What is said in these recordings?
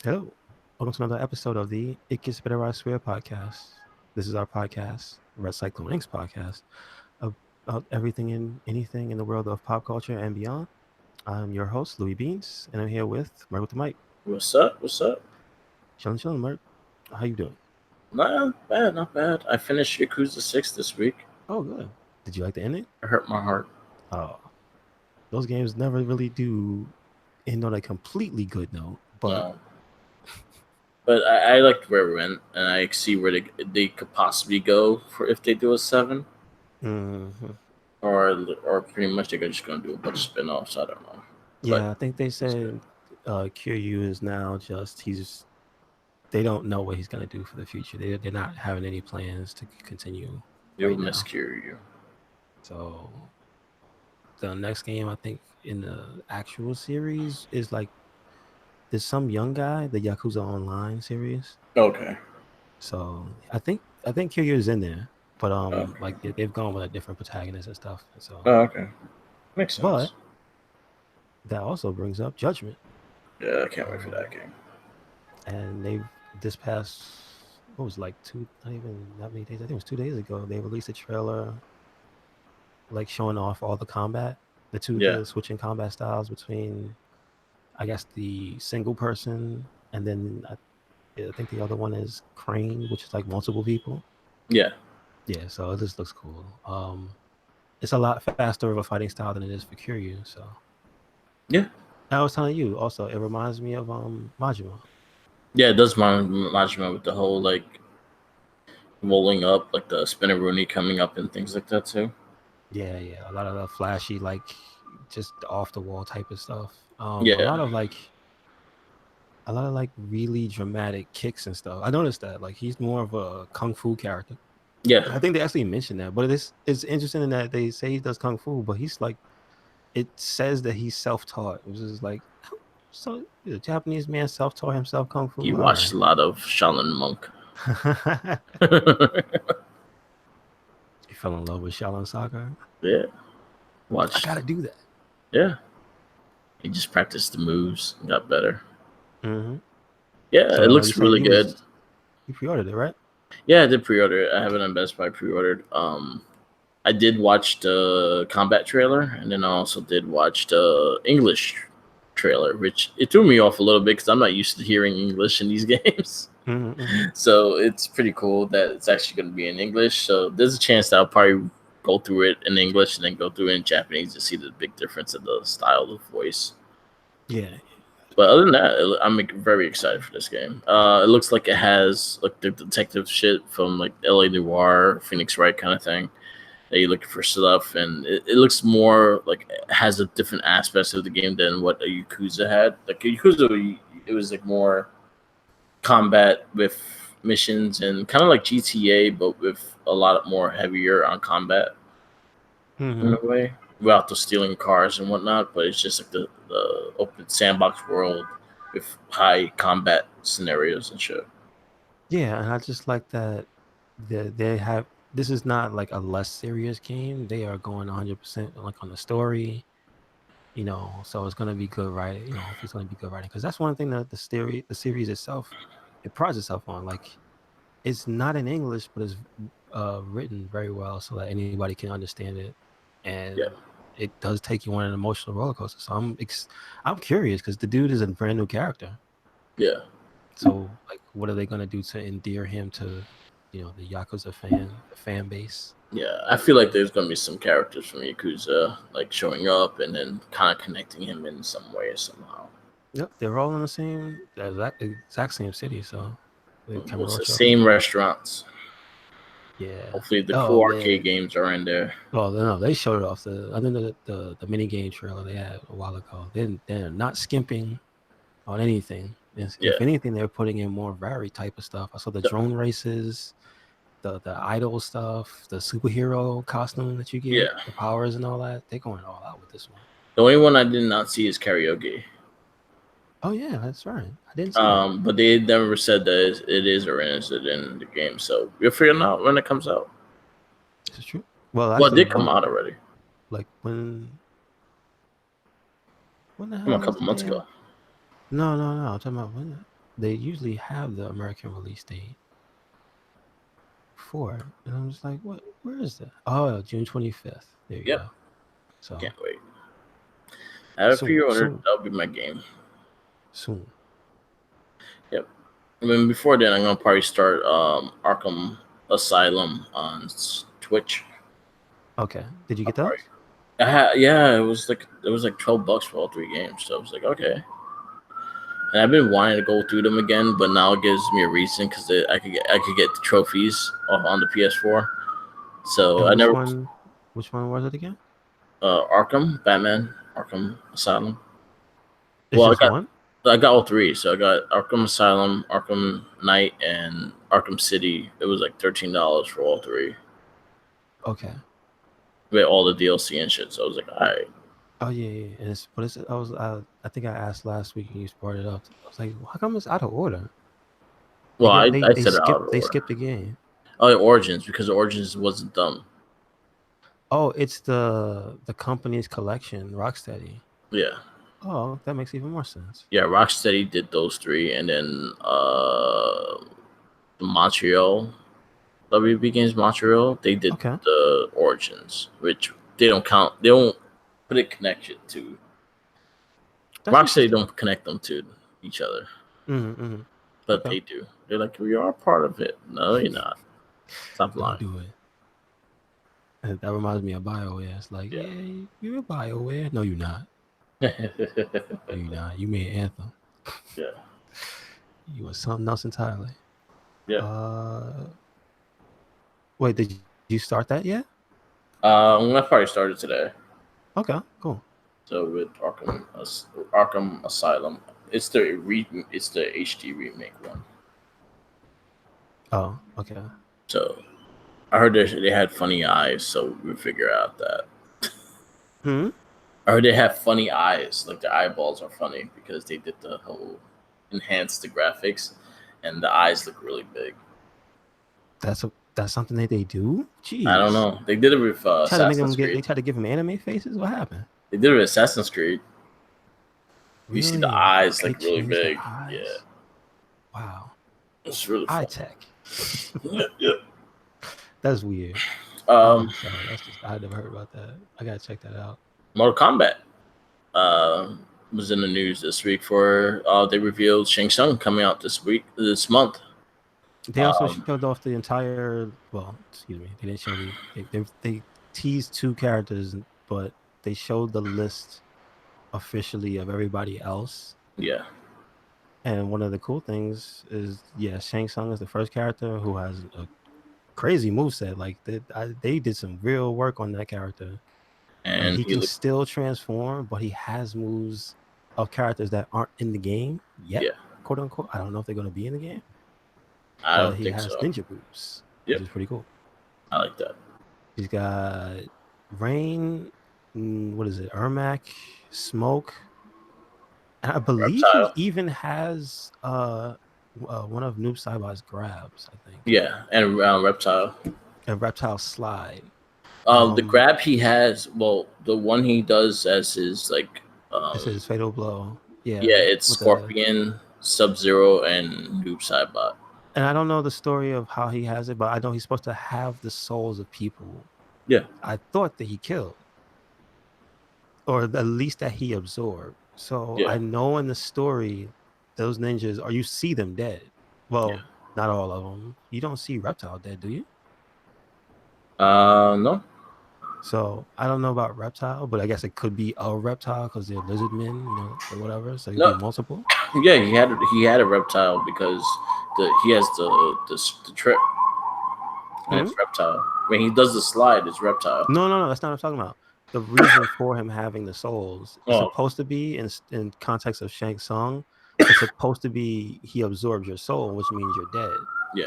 Hello, welcome to another episode of the It Gets Better I Swear podcast. This is our podcast, RedCycloneInc's podcast, about everything and anything in the world of pop culture and beyond. I'm your host, Louis Beans, and I'm here with Mark with the mic. What's up? What's up? Chilling, Mark. How you doing? Not bad, not bad. I finished Yakuza 6 this week. Oh, good. Did you like the ending? It hurt my heart. Oh, those games never really do end on a completely good note, but No. But I liked where we went, and I see where they could possibly go for if they do a 7. mhm. Or pretty much they're just going to do a bunch of spin-offs. I don't know. Yeah, But I think they it's good. said Kiryu is now they don't know what he's going to do for the future. They're not having any plans to continue You'll right miss now. Kiryu. So the next game, I think, in the actual series is like there's some young guy, the Yakuza Online series. Okay. So I think Kiryu is in there, but Okay. like they've gone with a different protagonist and stuff. And so, Oh, okay. Makes but sense. that also brings up Judgment. Yeah, I can't wait for Um, that game. and they've this past what was it, like not even that many days. I think it was 2 days ago. They released a trailer like showing off all the combat, Yeah. the switching combat styles between, I guess, the single person, and then I think the other one is Crane, which is like multiple people. Yeah. Yeah, so it just looks cool. It's a lot faster of a fighting style than it is for Kiryu. So Yeah. I was telling you also, it reminds me of Majima. Yeah, it does remind me with the whole, like, rolling up, like the Spinneroonie coming up and things like that, too. Yeah, a lot of the flashy, like just off the wall type of stuff. Yeah. A lot of like really dramatic kicks and stuff. I noticed that like he's more of a kung fu character. Yeah. I think they actually mentioned that, but it's interesting in that they say he does kung fu, but he's like it says that he's self-taught. It was just like, so the Japanese man self-taught himself kung fu. He All watched right. a lot of Shaolin Monk. He fell in love with Shaolin Soccer. Yeah. I Watched. gotta do that. Yeah. He just practiced the moves and got better. Mm-hmm. Yeah, it So you looks saying really good. you pre-ordered it, right? Yeah, I did pre-order it. I have it on Best Buy pre-ordered. I did watch the combat trailer, and then I also did watch the English trailer, which it threw me off a little bit because I'm not used to hearing English in these games. Mm-hmm. So it's pretty cool that it's actually going to be in English. So there's a chance that I'll probably go through it in English and then go through it in Japanese to see the big difference in the style of voice. Yeah. But other than that, I'm very excited for this game. It looks like it has like the detective shit from like LA Noir, Phoenix Wright kind of thing. That you're looking for stuff, and it looks more like it has a different aspects of the game than what a Yakuza had. Like Yakuza, it was like more combat with missions and kind of like GTA, but with a lot more heavier on combat Mm-hmm. in a way, without the stealing cars and whatnot. But it's just like the open sandbox world with high combat scenarios and shit. Yeah, and I just like that they have this is not like a less serious game. They are going 100% like on the story, so it's gonna be good writing. Hopefully it's gonna be good writing because that's one thing that the series itself, it prides itself on. Like it's not in English, but it's written very well so that anybody can understand it, Yeah, and it does take you on an emotional roller coaster. So I'm curious because the dude is a brand new character. yeah. So, like, what are they gonna do to endear him to, the Yakuza the fan base? Yeah, I feel like there's gonna be some characters from Yakuza like showing up and then kind of connecting him in some way somehow. Yep, they're all in the exact same city. So, the What's the Kamurocho. same restaurants? Yeah. Hopefully, the Oh cool man. arcade games are in there. Well, no, they showed it off I think the mini game trailer they had a while ago. They're not skimping on anything. If Yeah, anything, they're putting in more varied type of stuff. I saw the drone races, the idol stuff, the superhero costume that you get, yeah. the powers and all that. They're going all out with this one. The only one I did not see is karaoke. Oh yeah, that's right. I didn't see that. But they never said that it is or isn't in the game, so we'll figure it out when it comes out. This is true. Well, Well, it actually, did come out already. like when the Come on, hell a is couple the months ago. damn? No. I'm talking about when. they usually have the American release date for it. And I'm just like, what? Where is that? Oh, June 25th. There you Yep, go. So can't wait. I have a soon, pre-order. soon, That'll be my game. soon. Yep. I mean, before then, I'm gonna probably start Arkham Asylum on Twitch. Okay. Did you I'll get probably. those? Yeah, it was like $12 for all three games. So I was like, okay. And I've been wanting to go through them again, but now it gives me a reason because I could get the trophies on the PS4. So And I never which one was it again? Arkham, Batman, Arkham Asylum. It's Well, just one? I got all three. So I got Arkham Asylum, Arkham Knight, and Arkham City. It was like $13 for all three Okay. with all the DLC and shit. So I was like, all right. Oh yeah. And it's what is it? I think I asked last week and you brought it up. I was like, how come it's out of order? Well, I They said it out of skipped order. the game. Oh, yeah, Origins because Origins wasn't done. Oh, it's the company's collection, Rocksteady. Yeah, Oh, that makes even more sense. yeah. Rocksteady did those three, and then the Montreal WB Games Montreal they did Okay. the Origins, which they don't count. They don't put it connected to That's Rocksteady. interesting. Don't connect them to each other, Mm-hmm. but Okay. they do. They're like, we are part of it. No, you're not. Stop Don't lying. do it. And that reminds me of BioWare. It's like, Yeah. yeah, you're a BioWare. No, you're not. No, you're not. You made Anthem. Yeah. You were something else entirely. Yeah. Uh, wait, did you start that yet? I'm gonna probably start it today. Okay, cool. So with Arkham Asylum, it's the HD remake one. Oh, okay. So I heard they had funny eyes, so we figure out that. Hmm. I heard they have funny eyes, like the eyeballs are funny because they did the whole enhance the graphics, and the eyes look really big. That's something that they do. I don't Jeez. know. They did it with Try to make them Assassin's get. Creed. They try to give them anime faces. What happened? They did it with Assassin's Creed. You see the Really? eyes They like really changed the big. Yeah, eyes. Wow. it's really Eye fun. tech. Yeah, yeah. That's weird. Um, I'm sorry. That's just I never heard about that. I gotta check that out. Mortal Kombat uh, was in the news this week for they revealed Shang Tsung coming out this month. They also Um, showed off the entire. Well, excuse me. They didn't show the. They teased two characters, but they showed the list officially of everybody else. yeah, And one of the cool things is, yeah, Shang Tsung is the first character who has a crazy moveset. Like they did some real work on that character, and and he he can looked, still transform, but he has moves of characters that aren't in the game yet, yeah, quote unquote. I don't know if they're gonna be in the game, I but don't he think has so. ninja moves, which Yep, is pretty cool. I like that. He's got Rain, what is it? Ermac, Smoke. And I believe he Reptile, even has one of Noob Saibot's grabs, I think. yeah, and Reptile. A reptile slide. The grab he has, well, the one he does as his like, This is fatal blow. yeah, Yeah, it's with the Scorpion, Sub Zero, and Noob Saibot. and I don't know the story of how he has it, but I know he's supposed to have the souls of people Yeah, I thought that he killed, or at least that he absorbed. So yeah, I know in the story, those ninjas, or you see them dead. yeah. Well, not all of them. You don't see Reptile dead, do you? No, So I don't know about Reptile, but I guess it could be a reptile because they're lizard men, or whatever. So it could be no. multiple. Yeah, he had a reptile because he has the trip and Hmm? it's reptile. When he does the slide, it's reptile. No, that's not what I'm talking about. The reason for him having the souls is Oh, supposed to be in context of Shang Tsung. It's supposed to be he absorbs your soul, which means you're dead. yeah,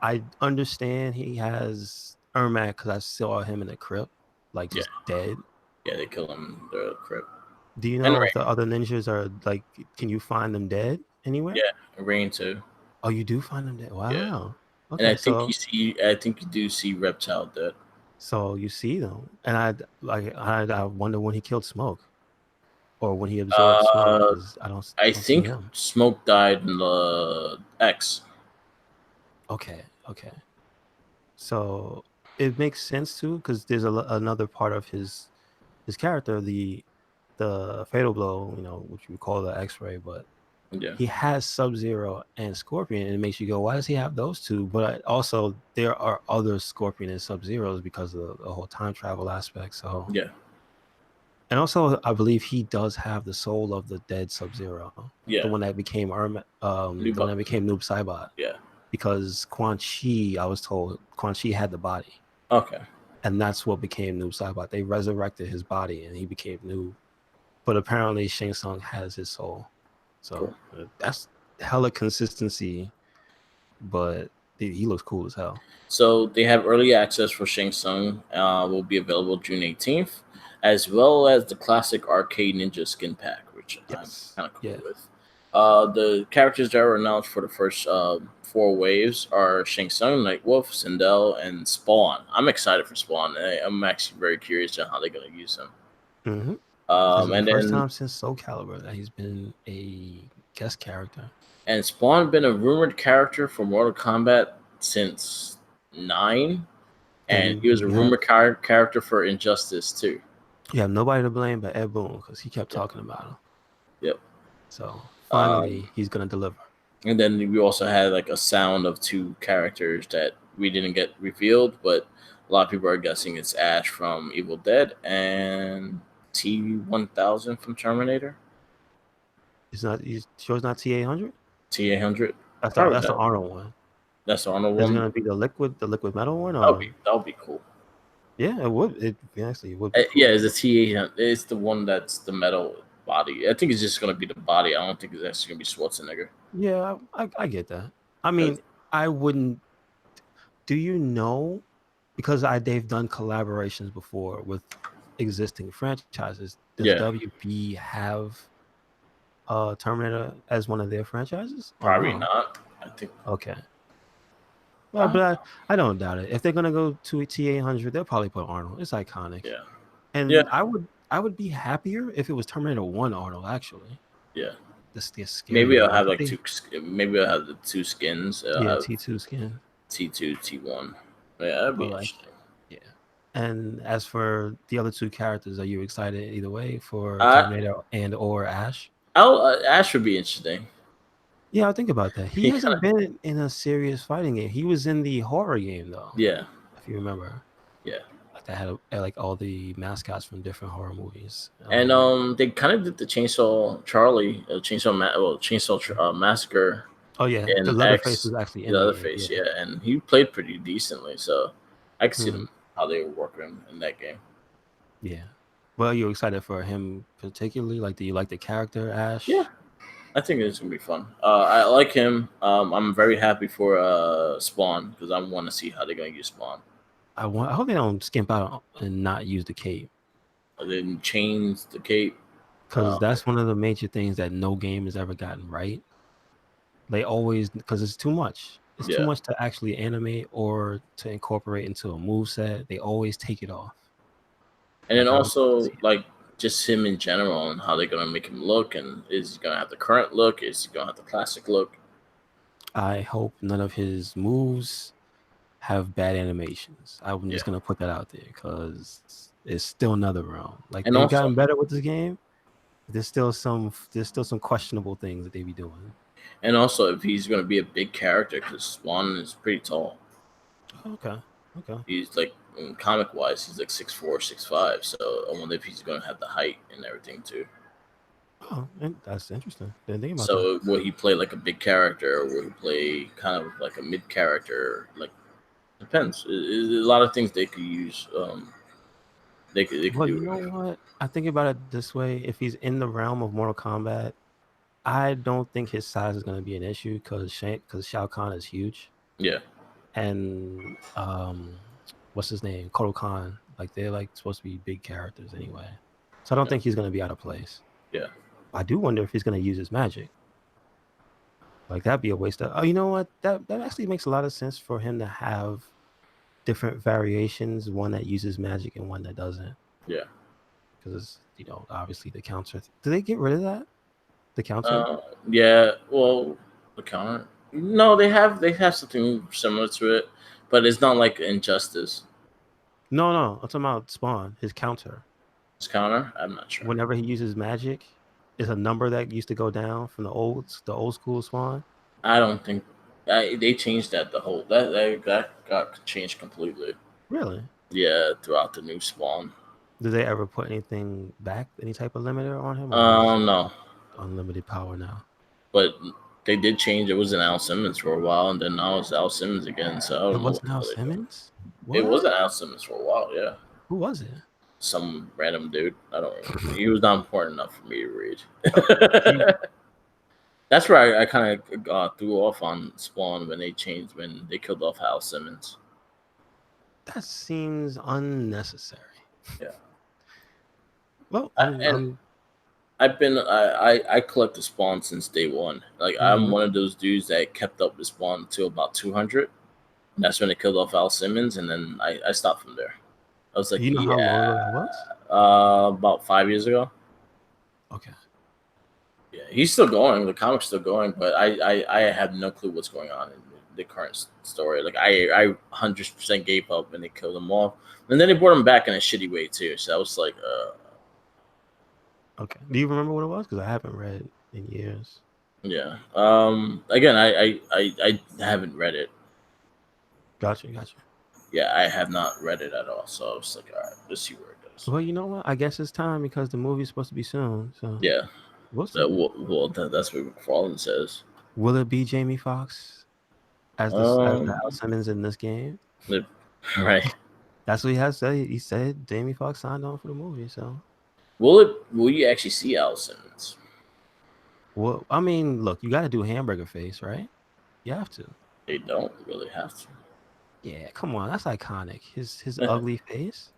I understand he has Ermac because I saw him in the crypt, like yeah, just dead. yeah. They kill him in the crypt. Do you And know if the other ninjas are like, can you find them dead anywhere? yeah, Rain too. Oh, you do find them dead. Yeah, Wow. and Okay, I think you do see reptile dead. so you see them, and I wonder when he killed Smoke. or when he absorbed smoke? Uh, Because I I don't see think him. Smoke died in the X. Okay, okay. So it makes sense too, because there's another part of his character, the fatal blow, which we call the X-ray, but Yeah, he has Sub-Zero and Scorpion, and it makes you go, why does he have those two? But also there are other Scorpion and Sub-Zeros because of the whole time travel aspect. So, yeah, and also I believe he does have the soul of the dead Sub-Zero, the yeah. one that became the one Luba. that became Noob Saibot, Yeah. because Quan Chi, I was told Quan Chi had the body, Okay. and that's what became Noob Saibot. They resurrected his body, and he became Noob. But apparently Shang Tsung has his soul, Cool. so that's hella consistency. But he looks cool as hell. So they have early access for Shang Tsung. Will be available June 18th, as well as the classic arcade ninja skin pack, which I'm Yes, kind of cool yeah. with. The characters that were announced for the first four waves are Shang Tsung, Nightwolf, Sindel, and Spawn. I'm excited for Spawn. I'm actually very curious on how they're going to use him. Mm-hmm. This is the And first then time since Soul Calibur that he's been a guest character. and Spawn been a rumored character for Mortal Kombat since 9, and And he was a rumored character for Injustice too. you have nobody to blame but Ed Boon, because he kept Yep, talking about him. yep. So Um, finally he's gonna deliver. and then we also had like a sound of two characters that we didn't get revealed, but a lot of people are guessing it's Ash from Evil Dead and T-1000 from Terminator. He's sure it's not T-800. T-800, That's the probably that's the not. Arnold one. That's the Arnold Is it one. gonna be the liquid metal one, That would or? be that would be cool. Yeah, it would. It Actually, it would be Yeah, cool. it's a T-800. It's the one that's the metal body. I think it's just gonna be the body. I don't think it's actually gonna be Schwarzenegger. Yeah, I get that. I 'Cause- mean, I wouldn't. Do you know? Because they've done collaborations before with existing franchises. Does yeah, WB have Terminator as one of their franchises or probably no? not. I think. Okay. Well, Uh, but I don't doubt it. If they're gonna go to a T-800, they'll probably put Arnold. It's iconic, yeah, yeah, and I would be happier if it was Terminator One Arnold. Actually, yeah. this gets Maybe scarier. I'll Like have if like they, two. Maybe I'll have the two skins. I'll yeah, have T2 skin, T2, T1. Yeah, that'd be but like, interesting. yeah. And as for the other two characters, are you excited either way for Uh, Terminator and or Ash? Ash would be interesting. Yeah, I'll think about that. He He kind hasn't of been in a serious fighting game. He was in the horror game though, yeah, if you remember. yeah. Like that had like all the mascots from different horror movies. And they kind of did the Chainsaw Charlie, Massacre Oh yeah, the in Leatherface X, was actually in the the other game. face, Yeah. yeah, and he played pretty decently. So I could see Mhm. them how they were working in that game. Yeah. Well, you excited for him particularly? Like, do you like the character Yeah, Ash? I think it's gonna be fun. I like him. I'm very happy for Spawn because I want to see how they're gonna use Spawn. I hope they don't skimp out and not use the cape, Then change the cape. because Uh, that's one of the major things that no game has ever gotten right. They always, because it's too much. It's too yeah, much to actually animate or to incorporate into a move set. They always take it off. and then Like I would love to also see it. like just him in general and how they're gonna make him look, and is he gonna have the current look? Is he gonna have the classic look? I hope none of his moves have bad animations. I'm Yeah, just gonna put that out there because it's still another realm. Like and they've also gotten better with this game. There's still some questionable things that they be doing. if he's gonna be a big character because Spawn is pretty tall. Okay. Okay. He's like comic wise, he's like 6'4", 6'5". So I wonder if he's gonna have the height and everything too. Oh, and that's interesting. Didn't think about that. So will he play like a big character, or will he play kind of like a mid character? Like depends. A lot of things they could use. They could Well, do you with know him. what? I think about it this way: if he's in the realm of Mortal Kombat, I don't think his size is going to be an issue because Shao Kahn is huge, Yeah, and what's his name, Kotal Khan. Like they're like supposed to be big characters anyway, so I don't yeah, think he's going to be out of place. yeah, I do wonder if he's going to use his magic. Like that'd be a waste of. Oh, you know what? That actually makes a lot of sense for him to have different variations, one that uses magic and one that doesn't. yeah. because obviously the counter. Did they get rid of that? The counter? Yeah. Well, the counter. No, they have something similar to it, but it's not like Injustice. No, no. I'm talking about Spawn. His counter. It's counter. I'm not sure. Whenever he uses magic, is a number that used to go down from the old school Spawn. I don't think they changed that. The whole that got changed completely. Really? Yeah, throughout the new Spawn. Did they ever put anything back, any type of limiter on him, or is No, unlimited power now? but they did change. It was an Al Simmons for a while, and then now it's Al Simmons again. So I It don't know what wasn't the Al hell they're doing. Simmons. It was What? an Al Simmons for a while. Yeah, Who was it? some random dude. I don't remember. He was not important enough for me to read. He, That's where I kind of threw off on Spawn when they killed off Al Simmons. that seems unnecessary. Yeah, Well, and I collect the Spawn since day one. Like I'm mhm. one of those dudes that kept up the Spawn until about 200. That's when they killed off Al Simmons, and then I stopped from there. I was like, You know how long yeah, ago that was? about 5 years ago. Okay. Yeah, he's still going. The comic's still going, but I have no clue what's going on in the current story. Like I 100% gave up and they killed him off, and then they brought him back in a shitty way too. So I was like, Okay. Do you remember what it was? Because I haven't read in years. yeah. Again, I haven't read it. Gotcha. Gotcha. Yeah, I have not read it at all. So I was like, all right, let's see where it goes. Well, you know what? I guess it's time because the movie's supposed to be soon. So Yeah, we'll see. that's what McFarlane says. Will it be Jamie Foxx as the Al Um, Simmons in this game? right. That's what he has said. He said Jamie Foxx signed on for the movie. So, Will you actually see Al Simmons? well, I mean, look, you got to do hamburger face, right? You have to. They don't really have Yeah, come on, that's iconic. His to. ugly face.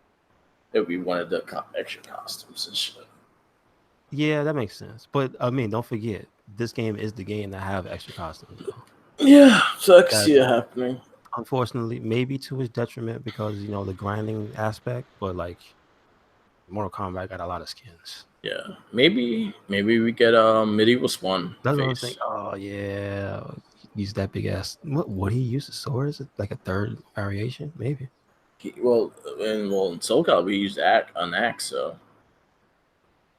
It would be one of the extra costumes and shit. Yeah, that makes sense. But I mean, don't forget, this game is the game that have extra costumes though. Yeah, so I can That see it happening. unfortunately, maybe to his detriment because the grinding aspect, but like Mortal Kombat got a lot of skins. Yeah, maybe we get a medieval Spawn That's what I was face. thinking. Oh yeah, use that big ass. What he use a sword? Is it like a third variation? Maybe. In Soul Calibur we used an axe, so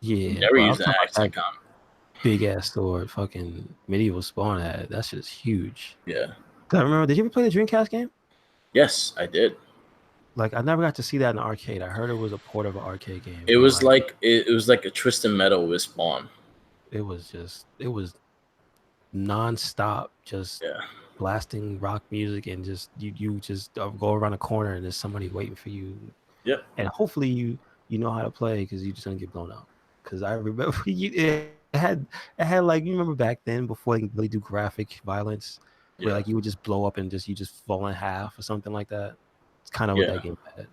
we Yeah, never but I'm used an talking about axe in that comic. big ass sword. Fucking medieval spawn had. That shit's huge. Yeah. 'Cause I remember. Did you ever play the Dreamcast game? Yes, I did. Like I never got to see that in the arcade. I heard it was a port of an arcade game, It but was like like it was like a Twisted Metal with Spawn. it was non-stop, just Yeah. blasting rock music and just you just go around a corner and there's somebody waiting for you, Yep. and hopefully you know how to play because you're just gonna get blown up. Because I remember it had like you remember back then before they could really do graphic violence, where Yeah. like you would just blow up and you just fall in half or something like that. It's kind of what Yeah. that game had.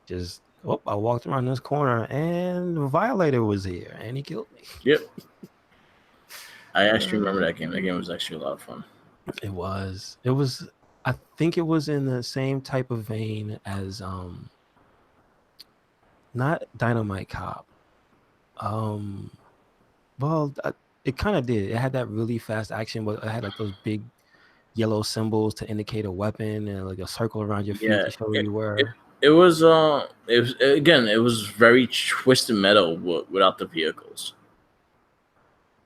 Just I walked around this corner and the Violator was here and he killed me. Yep. I actually remember Uh, that game. That game was actually a lot of fun. It was. It was. I think it was in the same type of vein as not Dynamite Cop. Um, well, it kind of did. It had that really fast action, but it had like those big yellow symbols to indicate a weapon and like a circle around your feet Yeah. to show where It, you it, were. it was again. It was very Twisted Metal without the vehicles.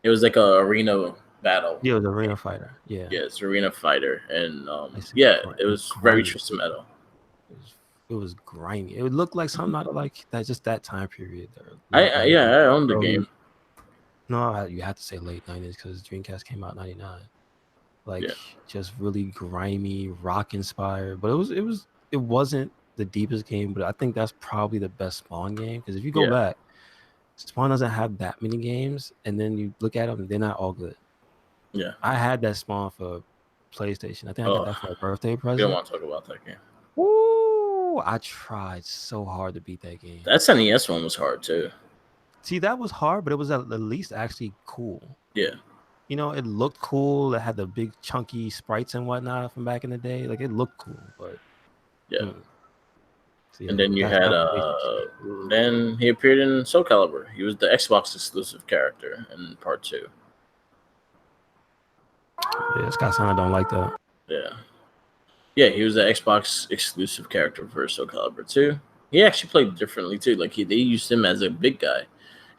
It was like a arena battle. Yeah, it was Arena Fighter. Yeah, Yeah, it's arena fighter, and I said yeah, it was very grimy. Twisted Metal. It was grimy. It would look like something out of like that, just that time period, the I, late I yeah, 90s, I owned the early. game. No, you have to say late 90s because Dreamcast came out in 99. Like Yeah, just really grimy, rock inspired. But it wasn't the deepest game, but I think that's probably the best Spawn game. Because if you go yeah, back, Spawn doesn't have that many games, and then you look at them, they're not all good. yeah. I had that Spawn for PlayStation. I think I got Oh, that for a birthday we don't present. want to talk about that game. Woo! I tried so hard to beat that game. That NES one was hard too. See, that was hard, but it was at least actually cool. Yeah, It looked cool. It had the big chunky sprites and whatnot from back in the day. Like it looked cool, but yeah. mm, So yeah, And then you that's had definitely shit. then he appeared in Soul Calibur. He was the Xbox exclusive character in part 2. Yeah, Scott Sana don't like that. Yeah. Yeah, he was the Xbox exclusive character for Soul Calibur 2. He actually played differently too. Like they used him as a big guy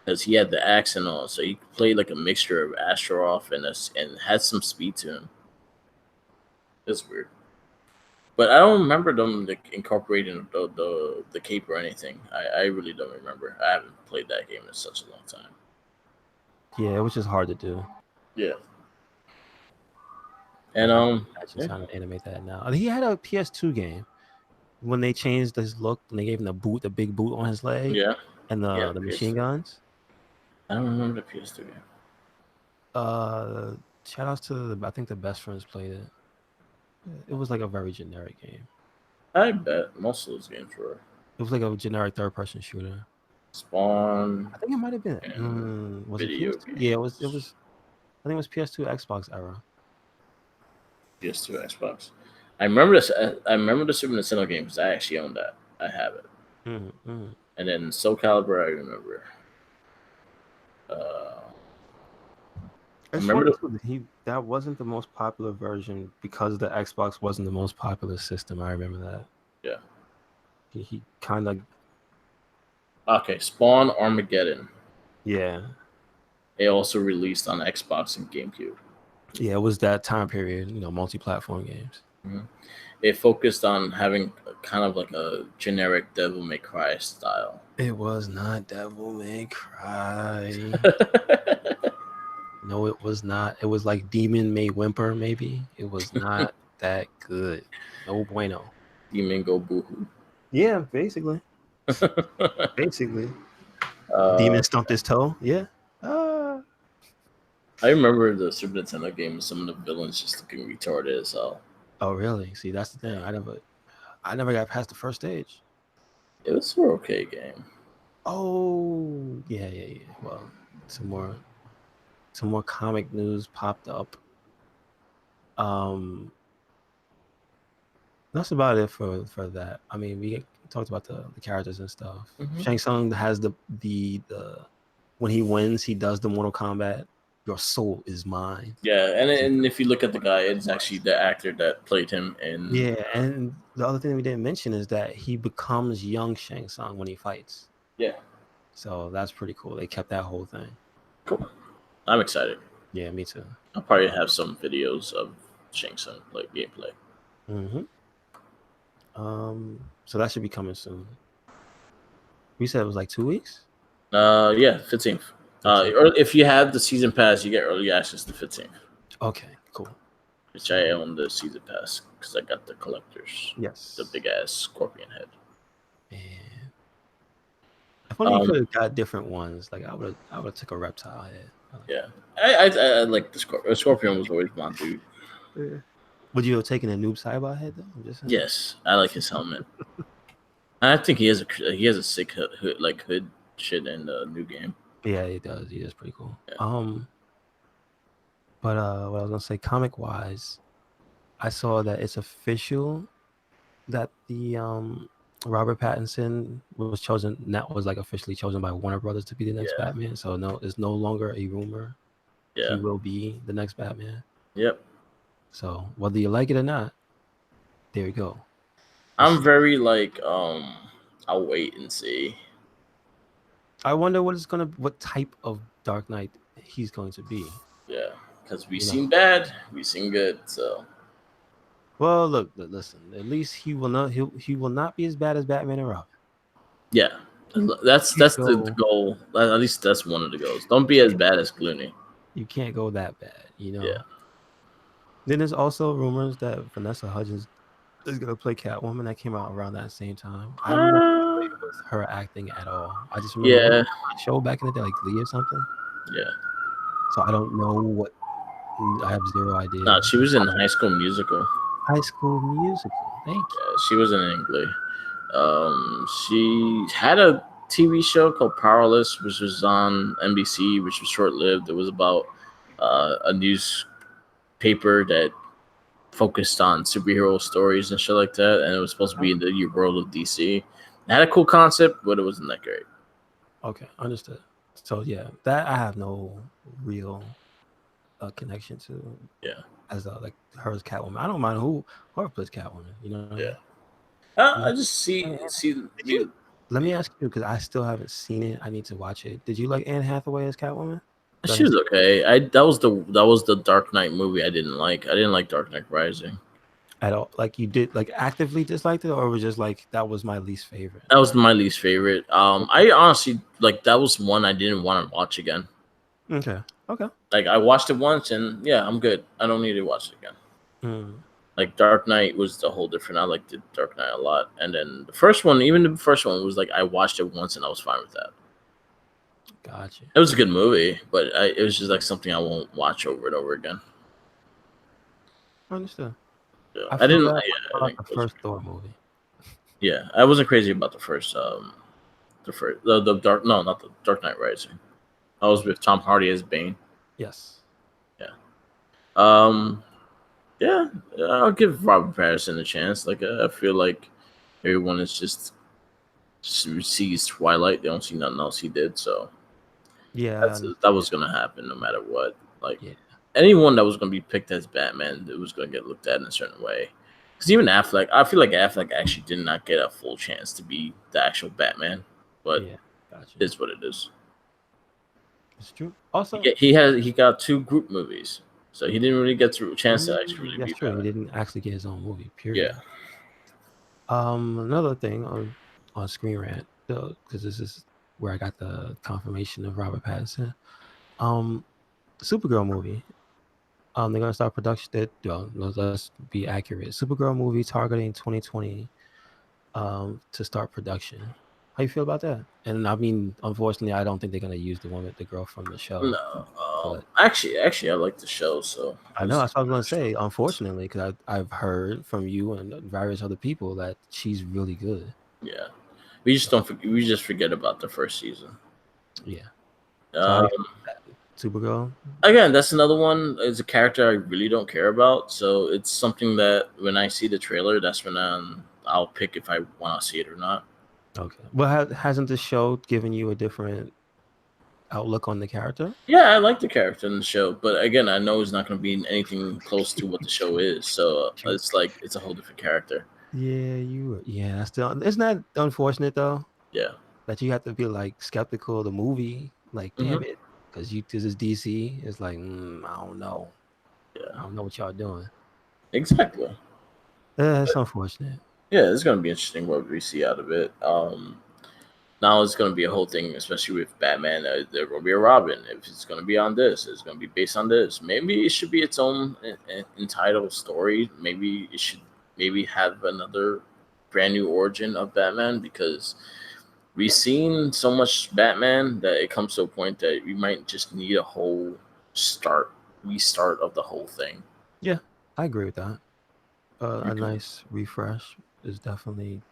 because he had the axe and all, so he played like a mixture of Astaroth and had some speed to him. It's weird, but I don't remember them like, incorporating the cape or anything. I really don't remember. I haven't played that game in such a long time. Yeah, it was just hard to do. Yeah, Like and how actually yeah, trying to animate that now. He had a PS2 game when they changed his look and they gave him the big boot on his leg, yeah, and yeah. the machine PS2. guns. I don't remember the PS2 game. Uh, Shout outs to I think the best friends played it. It was like a very generic game. I bet most of those games were It was like a generic third person shooter. Spawn I think it might have been. and Was it video PS2? Yeah, it was. It games. was. I think it was PS2 Xbox era. PS2 Xbox. I remember this. I remember the Super Nintendo game because I actually own that. I have it. Mm-hmm. And then Soul Calibur, I remember. Uh, I It's remember funny the too that that wasn't the most popular version because the Xbox wasn't the most popular system. I remember that. yeah. He kind of Okay, Spawn Armageddon. yeah. It also released on Xbox and GameCube. Yeah, it was that time period, multi-platform games. Mhm. It focused on having kind of like a generic Devil May Cry style. It was not Devil May Cry. No, it was not. It was like Demon May Whimper, maybe. It was not that good. No bueno. Demon Go Boohoo. Yeah, basically. Basically. uh, Demon stumped his toe. Yeah. Ah. I remember the Super Nintendo game. Some of the villains just looking retarded as hell. Oh, really? See, that's the thing. Yeah. I never got past the first stage. It was an okay game. Oh, yeah. Well, some more comic news popped up. Um, that's about it for that. I mean, we talked about the characters and stuff. Hmm. Shang Tsung has the when he wins, he does the Mortal Kombat. Your soul is mine. Yeah, and if you look at the guy, it's actually the actor that played him in. Yeah, and the other thing we didn't mention is that he becomes young Shang Tsung when he fights. Yeah, So that's pretty cool. They kept that whole thing. cool. I'm excited. Yeah, me too. I'll probably have some videos of Shang Tsung like gameplay. Hmm. So that should be coming soon. We said it was like 2 weeks. Yeah, 15th. 15th. Or if you have the season pass, you get early access to 15th. Okay, cool. Which I own the season pass because I got the collectors, Yes. the big ass scorpion head. And if only you could have got different ones. Like I would have took a reptile head. Yeah, I like the scorpion. The scorpion was always my dude. Yeah. Would you have taken a noob cyber head though? I'm just saying. Yes, I like his helmet. I think he has a sick hood shit in the new game. Yeah, he does. He is pretty cool. Yeah. But what I was gonna say, comic wise, I saw that it's official that the Robert Pattinson was chosen. That was like officially chosen by Warner Brothers to be the next Yeah. Batman. So no, it's no longer a rumor. Yeah. He will be the next Batman. Yep. So whether you like it or not, there you go. I'm very like I'll wait and see. I wonder what type of Dark Knight he's going to be. Yeah, because we seen bad, we seen good. So well, look, listen. At least he will not be as bad as Batman and Robin. yeah, that's the goal. At least that's one of the goals. Don't be as bad as Clooney. You can't go that bad, Yeah. Then there's also rumors that Vanessa Hudgens is gonna play Catwoman. That came out around that same time. I have no idea with her acting at all. I just remember a show back in the day, like Glee or something. Yeah. So I don't know what. I have zero idea. No, she was in High School Musical. High School Musical. Thank you. Yeah, she wasn't in Glee. She had a TV show called Powerless, which was on NBC, which was short lived. It was about a newspaper that focused on superhero stories and shit like that, and it was supposed to be in the world of DC. It had a cool concept, but it wasn't that great. Okay, understood. So yeah, that I have no real connection to Yeah, as like her as Catwoman. I don't mind whoever plays Catwoman. You know what I yeah. mean? I just see Did see you? the Let me yeah. ask you because I still haven't seen it. I need to watch it. Did you like Anne Hathaway as Catwoman? Is that She her was okay. I that was the Dark Knight movie I didn't like. I didn't like Dark Knight Rising. at all? Like you did like actively disliked it, or was just like that was my least favorite? That was my least favorite. Okay. I honestly like that was one I didn't want to watch again. Okay. Okay. Like I watched it once and yeah, I'm good. I don't need to watch it again. Mm, Like Dark Knight was the whole different. I liked the Dark Knight a lot, and then the first one, even the first one, was like I watched it once and I was fine with that. gotcha. It was a good movie, but it was just like something I won't watch over and over again. Understood. Yeah, I I feel didn't. that Yeah, I about think the it was. first Thor movie. Yeah, I wasn't crazy about the Dark. No, not the Dark Knight Rising. I was with Tom Hardy as Bane. Yes. Yeah. Um. Yeah, I'll give Robert Pattinson a chance. Like I feel like everyone is just sees Twilight. They don't see nothing else he did. So Yeah, I that understand. was gonna happen no matter what. Like Yeah. anyone that was gonna be picked as Batman, it was gonna get looked at in a certain way. Because even Affleck, I feel like Affleck actually did not get a full chance to be the actual Batman, but Yeah. Gotcha. it's what it is. It's true. Also, He got two group movies, so he didn't really get a chance to actually really that's be true. He Batman. didn't actually get his own movie. Yeah, Period. Another thing on Screen Rant, though, because this is where I got the confirmation of Robert Pattinson. Um, Supergirl movie. They're gonna start production. Well, let's be accurate. Supergirl movie targeting 2020. To start production. How you feel about that? And I mean, unfortunately, I don't think they're gonna use the girl from the show. no. But Actually, I like the show, so I I'm know that's sticking what I was with gonna the show. say. Unfortunately, because I've heard from you and various other people that she's really good. Yeah, we just So don't. We just forget about the first season. yeah. So how do you Um, feel about that? Supergirl? Again, that's another one. It's a character I really don't care about, so it's something that when I see the trailer, that's when I'll pick if I want to see it or not. Okay. Well, hasn't the show given you a different outlook on the character? Yeah, I like the character in the show, but again, I know it's not going to be anything close to what the show True. is. So True. it's like it's a whole different character. Yeah, that's still isn't that unfortunate though? Yeah. That you have to be like skeptical of the movie. Like, damn Hmm. it, because this is DC. It's like, I don't know. Yeah. I don't know what y'all doing. Exactly. That's unfortunate. Yeah, it's going to be interesting what we see out of it. Now it's going to be a whole thing, especially with Batman. There will be a Robin. If it's going to be on this, it's going to be based on this. Maybe it should be its own entitled story. Maybe it should maybe have another brand new origin of Batman because we've seen so much Batman that it comes to a point that we might just need a whole restart of the whole thing. Yeah, I agree with that. A Because, nice refresh is definitely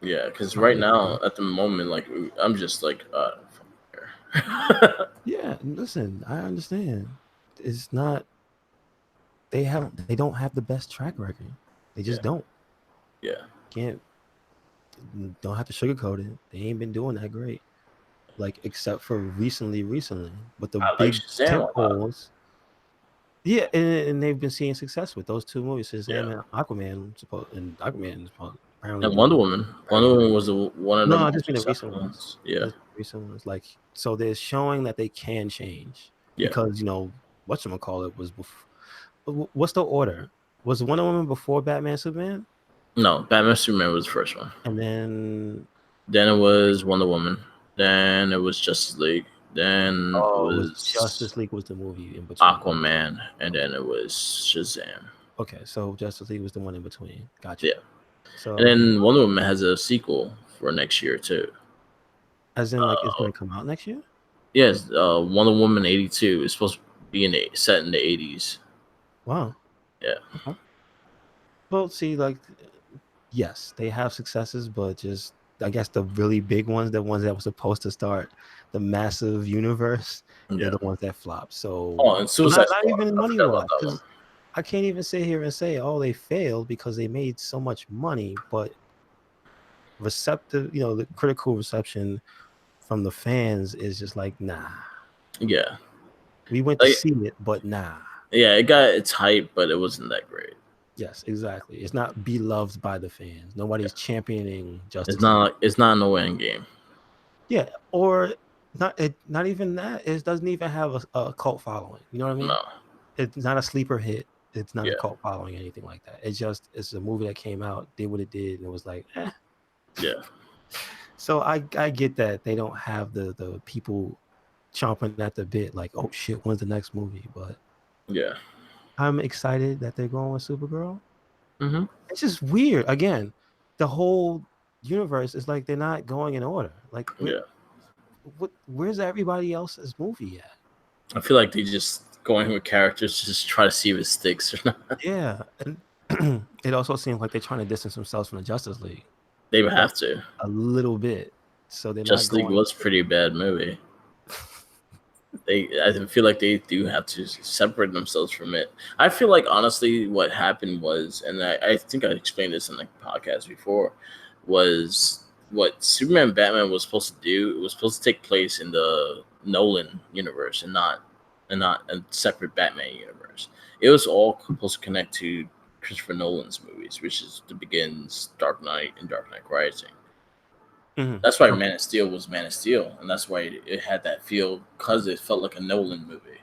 yeah, because right something they could now do. at the moment, like I'm just like, Yeah, listen, I understand. It's not they don't have the best track record. They yeah, just don't. yeah. Can't don't have to sugarcoat it. They ain't been doing that great. Like except for recently. But the I like big Shazam tent a lot. poles, yeah, and they've been seeing success with those two movies. Yeah. Shazam and Aquaman is apparently And doing Wonder Woman. very Wonder well. Woman was one of the No, I more just mean the recent successful ones. ones. Yeah. Just recent ones. Like so, they're showing that they can change Yeah. because whatchamacallit was before. What's the order? Was Wonder Woman before Batman Superman, No, Batman Superman was the first one. and then Then it was Wonder Woman. Then it was Justice League. Then it oh, it was was Justice League was the movie in between. Aquaman. And Okay, then it was Shazam. okay, so Justice League was the one in between. Gotcha. Yeah. And So then Wonder Woman has a sequel for next year too. as in like it's Uh, gonna come out next year. yes, Wonder Woman 82 is supposed to be set in the 80s. Wow. Yeah. Okay. Well, see, like, yes, they have successes, but just I guess the really big ones, the ones that were supposed to start the massive universe, they're Yeah. the ones that flop. Oh, So and Suicide not Squad. even I money forgot about wise, that one. because I can't even sit here and say, oh, they failed because they made so much money. But receptive, the critical reception from the fans is just like, nah. Yeah, We went to like see it, but nah. yeah, it got its hype, but it wasn't that great. Yes, exactly. It's not beloved by the fans. Nobody's championing It's Justice League. not it's not no end game. Yeah, or not even that. It doesn't even have a cult following. You know what I mean? No, It's not a sleeper hit. It's not a yeah, cult following, anything like that. It's a movie that came out, did what it did, and it was like, eh. yeah, So I get that they don't have the people chomping at the bit like, oh shit, when's the next movie? But yeah. I'm excited that they're going with Supergirl. Mm-hmm. It's just weird. Again, the whole universe is like they're not going in order. Like Yeah, where's everybody else's movie at? I feel like they just going with characters to just try to see if it sticks or not. Yeah, and it also seems like they're trying to distance themselves from the Justice League They would like have to. a little bit, so they're not Justice League going. was a pretty bad movie. I feel like they do have to separate themselves from it. I feel like honestly, what happened was, and I think I explained this in the podcast before, was what Superman and Batman was supposed to do. It was supposed to take place in the Nolan universe and not a separate Batman universe. It was all supposed to connect to Christopher Nolan's movies, which is The Begins, Dark Knight, and Dark Knight Rising. Mhm. That's why Okay, Man of Steel was Man of Steel, and that's why it had that feel because it felt like a Nolan movie,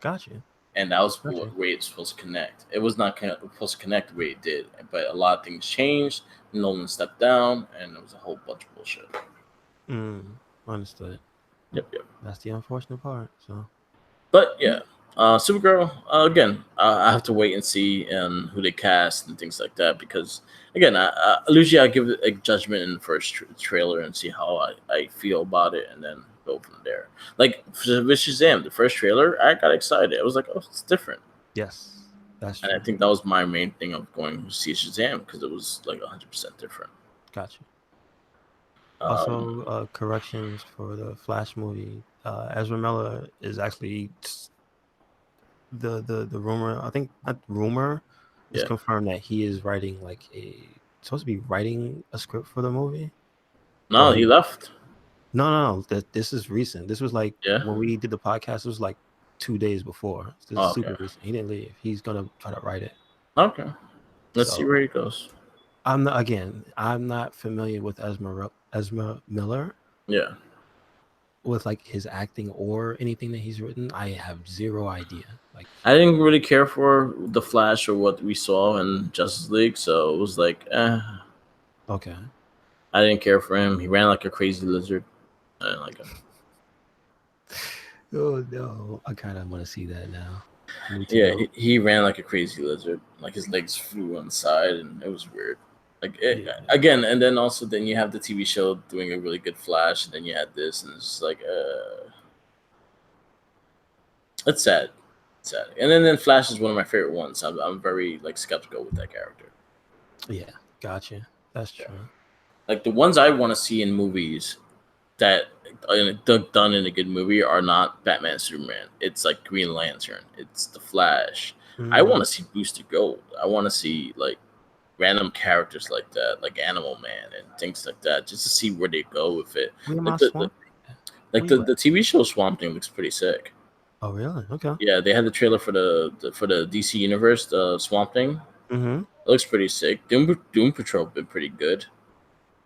got you, and that was got you. what way it's supposed to connect. It was not supposed to connect the way it did, but a lot of things changed. Nolan stepped down, and it was a whole bunch of bullshit. Understood. Yep, yep. That's the unfortunate part. So But yeah, Supergirl. Again, I have to wait and see who they cast and things like that because again, usually I give it a judgment in the first trailer and see how I feel about it, and then go from there. Like with Shazam, the first trailer, I got excited. I was like, oh, it's different, yes, that's and I true. think that was my main thing of going to see Shazam because it was like 100% different. Got you. Um, Also, corrections for the Flash movie. Ezra Miller is actually the rumor. I think not rumor. It's yeah, confirmed that he is writing like supposed to be writing a script for the movie. no, Or he he left. no. This is recent. This was like Yeah. when we did the podcast. It was like 2 days before. This is Oh, super okay. recent. He didn't leave. He's gonna try to write it. Okay. Let's see where So he goes. I'm not familiar with Ezra Miller Yeah. with like his acting or anything that he's written. I have zero idea. Like, I didn't really care for the Flash or what we saw in Justice League, so it was like, okay. I didn't care for him. He ran like a crazy lizard. I didn't like him. Oh no, I kind of want to see that now. I need to Yeah, know. he ran like a crazy lizard. Like his legs flew on the side, and it was weird. Yeah. Again, and then also then you have the TV show doing a really good Flash, and then you had this, and it's just like, it's sad. It's sad. And then Flash is one of my favorite ones. I'm very like skeptical with that character. Yeah, gotcha. That's Yeah. true. Like the ones I want to see in movies that done in a good movie are not Batman, Superman. It's like Green Lantern. It's the Flash. I Mm. want to see Booster Gold. I want to see like random characters like that, like Animal Man and things like that, just to see where they go with it. Where am Like I swamp? Where you at? the TV show Swamp Thing looks pretty sick. Oh, really? Okay. Yeah, they had the trailer for the DC Universe, the Swamp Thing. Mm-hmm. It looks pretty sick. Doom Patrol been pretty good.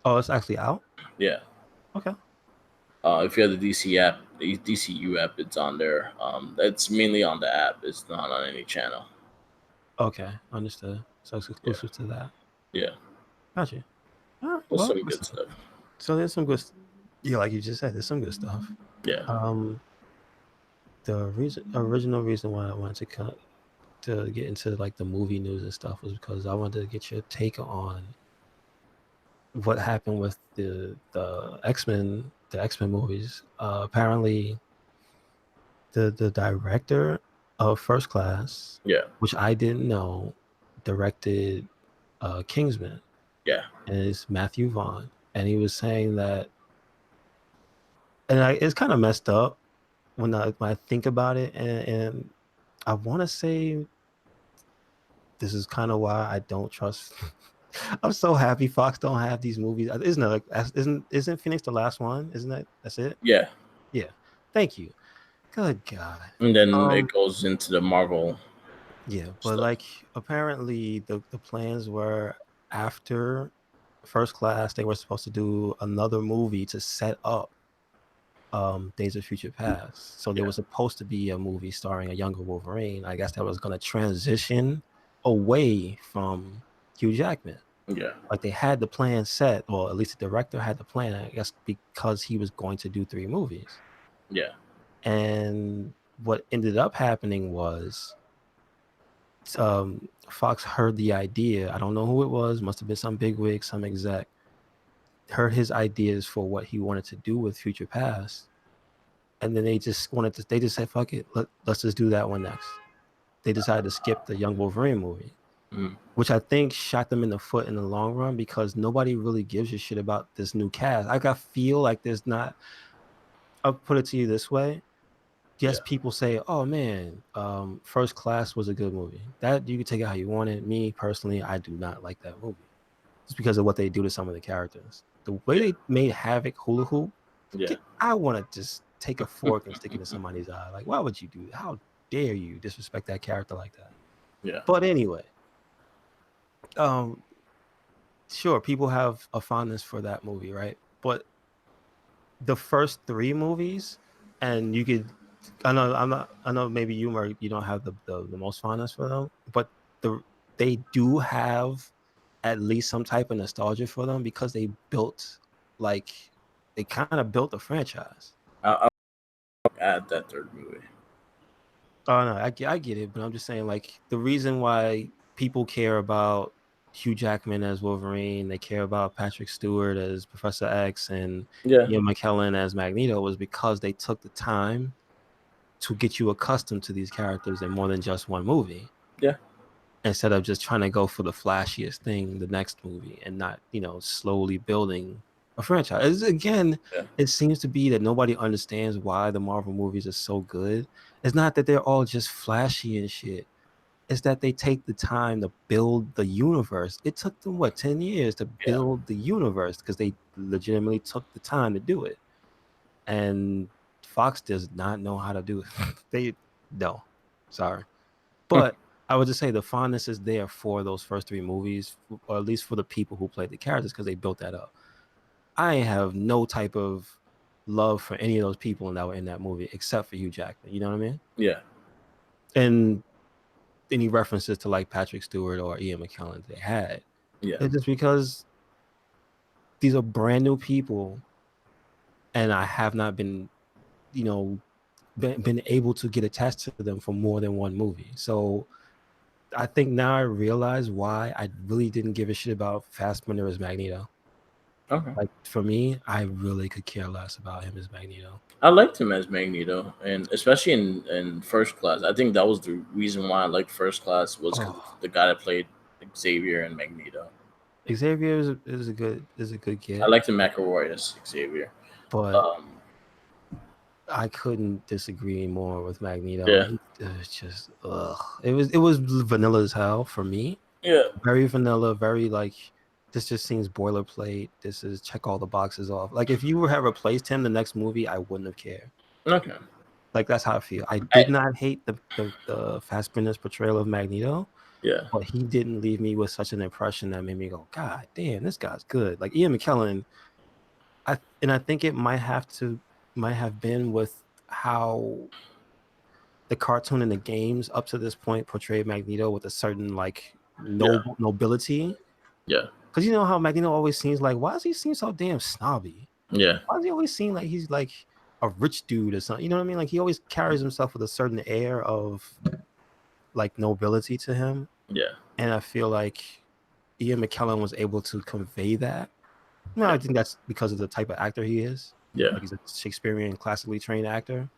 Oh, it's actually out. Yeah. Okay. If you have the DC app, the DCU app, it's on there. It's mainly on the app. It's not on any channel. Okay, understood. So it's Yeah, exclusive to that. yeah. Gotcha. All right. There's Well, some good listen. stuff. So there's some good. Yeah, like you just said, there's some good stuff. Yeah, Um, the original reason why I wanted to get into like the movie news and stuff was because I wanted to get your take on what happened with the X-Men movies. Apparently, the director of First Class, yeah, which I didn't know, directed Kingsman, yeah, and it's Matthew Vaughn, and he was saying that, and it's kind of messed up when I think about it, and I want to say this is kind of why I don't trust I'm so happy Fox don't have these movies. Isn't it like isn't Phoenix the last one? Isn't that's it? Yeah, Yeah. Thank you. Good God. and then Um, it goes into the Marvel yeah, but stuff. like apparently the plans were after First Class, they were supposed to do another movie to set up Days of Future Past. So there Yeah, was supposed to be a movie starring a younger Wolverine. I guess that was gonna transition away from Hugh Jackman. yeah, Like they had the plan set, or at least the director had the plan, I guess, because he was going to do three movies. yeah. And what ended up happening was Fox heard the idea. I don't know who it was, must have been some bigwig, some exec, heard his ideas for what he wanted to do with Future Past. And then they just said, fuck it, let's just do that one next. They decided to skip the Young Wolverine movie, Mm, which I think shot them in the foot in the long run because nobody really gives a shit about this new cast. I feel like there's not. I'll put it to you this way. yeah, Yes, people say, "Oh man, First Class was a good movie." That you can take it how you want it. Me personally, I do not like that movie. Just because of what they do to some of the characters. The way yeah, they made Havoc hula hoop, yeah, I want to just take a fork and stick it in somebody's eye. Like, why would you do that? How dare you disrespect that character like that? yeah. But anyway, um, sure, people have a fondness for that movie, right? But the first three movies, and you could, I know I'm not, I know maybe you don't have the most fondness for them, but the they do have at least some type of nostalgia for them because they built like they kind of built a franchise. I'll add that third movie. Oh no, I get it, but I'm just saying like the reason why people care about Hugh Jackman as Wolverine, they care about Patrick Stewart as Professor X and Yeah, Ian McKellen as Magneto was because they took the time to get you accustomed to these characters in more than just one movie yeah, instead of just trying to go for the flashiest thing the next movie and not, slowly building a franchise. Again, yeah, it seems to be that nobody understands why the Marvel movies are so good. It's not that they're all just flashy and shit. It's that they take the time to build the universe. It took them what 10 years to yeah. build the universe because they legitimately took the time to do it. And Fox does not know how to do it. They no, sorry. But I would just say the fondness is there for those first three movies, or at least for the people who played the characters, because they built that up. I have no type of love for any of those people that were in that movie except for Hugh Jackman. You know what I mean? Yeah, And any references to like Patrick Stewart or Ian McKellen they had, yeah. it's just because these are brand new people, and I have not been, you know, been able to get attached to them for more than one movie. So I think now I realize why I really didn't give a shit about Fassbender as Magneto. Okay. Like for me, I really could care less about him as Magneto. I liked him as Magneto, and especially in First Class. I think that was the reason why I liked First Class was because Oh, the guy that played Xavier and Magneto. Xavier is a good I get, liked the McElroy as Xavier. but Um, I couldn't disagree more with Magneto. yeah, It was just it was vanilla as hell for me. yeah, Very vanilla, very like this just seems boilerplate. This is check all the boxes off. Like if you had replaced him the next movie, I wouldn't have cared. okay. Like that's how I feel. I I, did not hate the Fassbender's portrayal of Magneto, yeah, but he didn't leave me with such an impression that made me go, God damn, this guy's good. Like Ian McKellen, I think it might have been with how the cartoon and the games up to this point portrayed Magneto with a certain like yeah, nobility. yeah, Because you know how Magneto always seems like, why does he seem so damn snobby? yeah, Why does he always seem like he's like a rich dude or something? You know what I mean? Like he always carries himself with a certain air of like nobility to him. yeah, And I feel like Ian McKellen was able to convey that. No, yeah, I think that's because of the type of actor he is. yeah, Like he's a Shakespearean classically trained actor.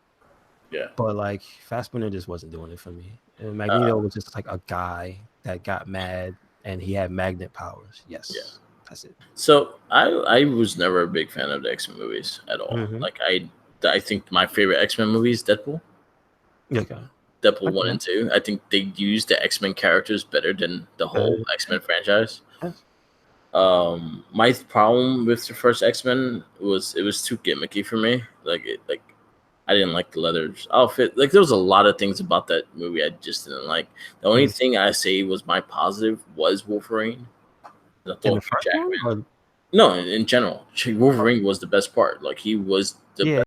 yeah, But like Fassbender just wasn't doing it for me. And uh, Magneto was just like a guy that got mad and he had magnet powers. yeah. Yes, that's it. So I was never a big fan of the X Men movies at all. Mm-hmm. Like I think my favorite X Men movie is Deadpool. Okay. Deadpool one Okay. and two. I think they used the X Men characters better than the whole Uh, X Men franchise. yes. My problem with the first X-Men was it was too gimmicky for me. Like I didn't like the leather outfit. Like there was a lot of things about that movie I just didn't like. The only Mm. thing I say was my positive was Wolverine. I thought In the Hugh first one, Jackman. or No, in general, Wolverine was the best part. Like he was the yeah,